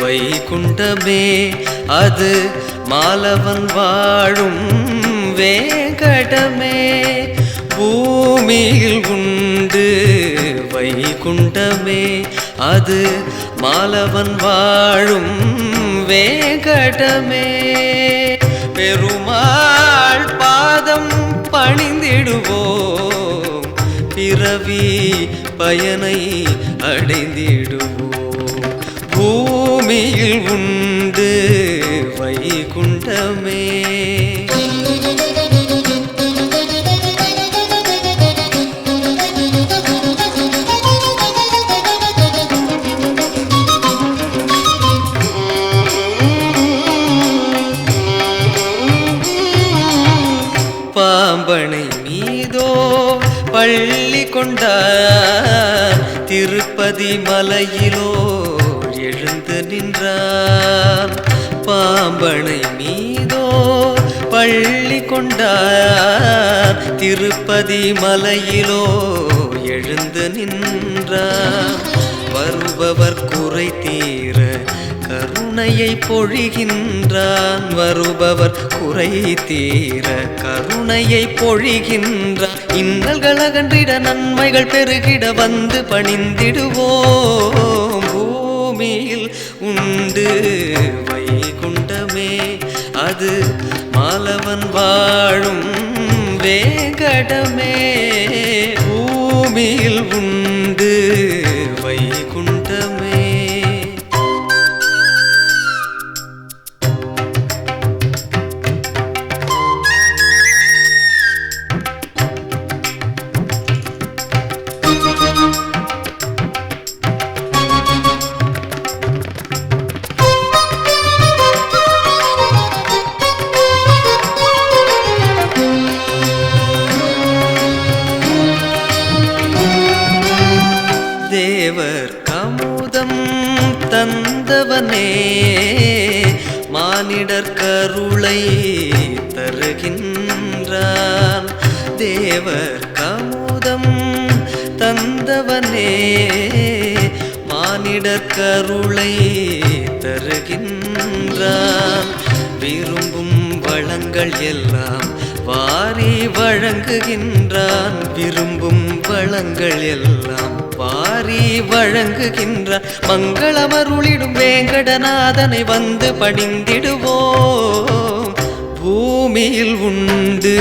வைகுண்டமே அது மாலவன் வாழும் வேங்கடமே பூமியில் உண்டு வைகுண்டமே அது மாலவன் வாழும் வேங்கடமே பெருமாள் பாதம் பணிந்திடுவோம் பிறவி பயனை அடைந்திடுவோம் பூமியில் உண்டு வைகுண்டமே பாம்பனை மீதோ பள்ளி கொண்டார் திருப்பதி மலையிலோ எழுந்து நின்றார் பாம்பனை மீதோ பள்ளி கொண்டார் திருப்பதி மலையிலோ எழுந்து நின்றார் வருபவர் குறை தீர கருணையை பொழிகின்றான் வருபவர் குறை தீர கருணையை பொழிகின்றான் இன்னல்கள் அகன்றிட நன்மைகள் பெருகிட வந்து பணிந்திடுவோம் பூமியில் உண்டு வைகுண்டமே அது மாலவன் வாழும் வேங்கடமே பூமியில் உண்டு வைகுண்டமே தேவர் கமுதம் தந்தவனே மானிடர் கருளை தருகின்றான் தேவர் கமுதம் தந்தவனே மானிடர் கருளை தருகின்றான் விரும்பும் வளங்கள் எல்லாம் வாரி வழங்குகின்றான் விரும்பும் வளங்கள் எல்லாம் வாரி வழங்குகின்றான் மங்களமருளிடும் வேங்கடநாதனை வந்து பணிந்திடுவோம் பூமியில் உண்டு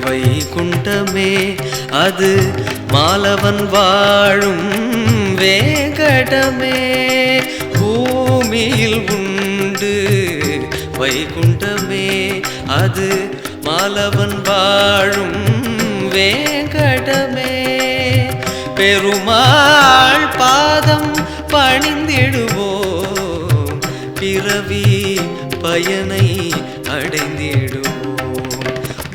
வைகுண்டமே அது மாலவன் வாழும் வேங்கடமே பூமியில் உண்டு வைகுண்டமே அது மாலவன் வாழும் வேங்கடமே பெருமாள் பாதம் பணிந்திடுவோம் பிறவி பயனை அடைந்திடுவோம்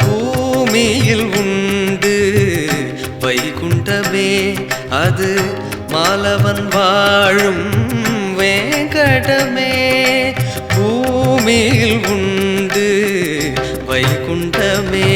பூமியில் உண்டு வைகுண்டமே அது மாலவன் வாழும் வேங்கடமே பூமியில் உண்டு வைகுண்டமே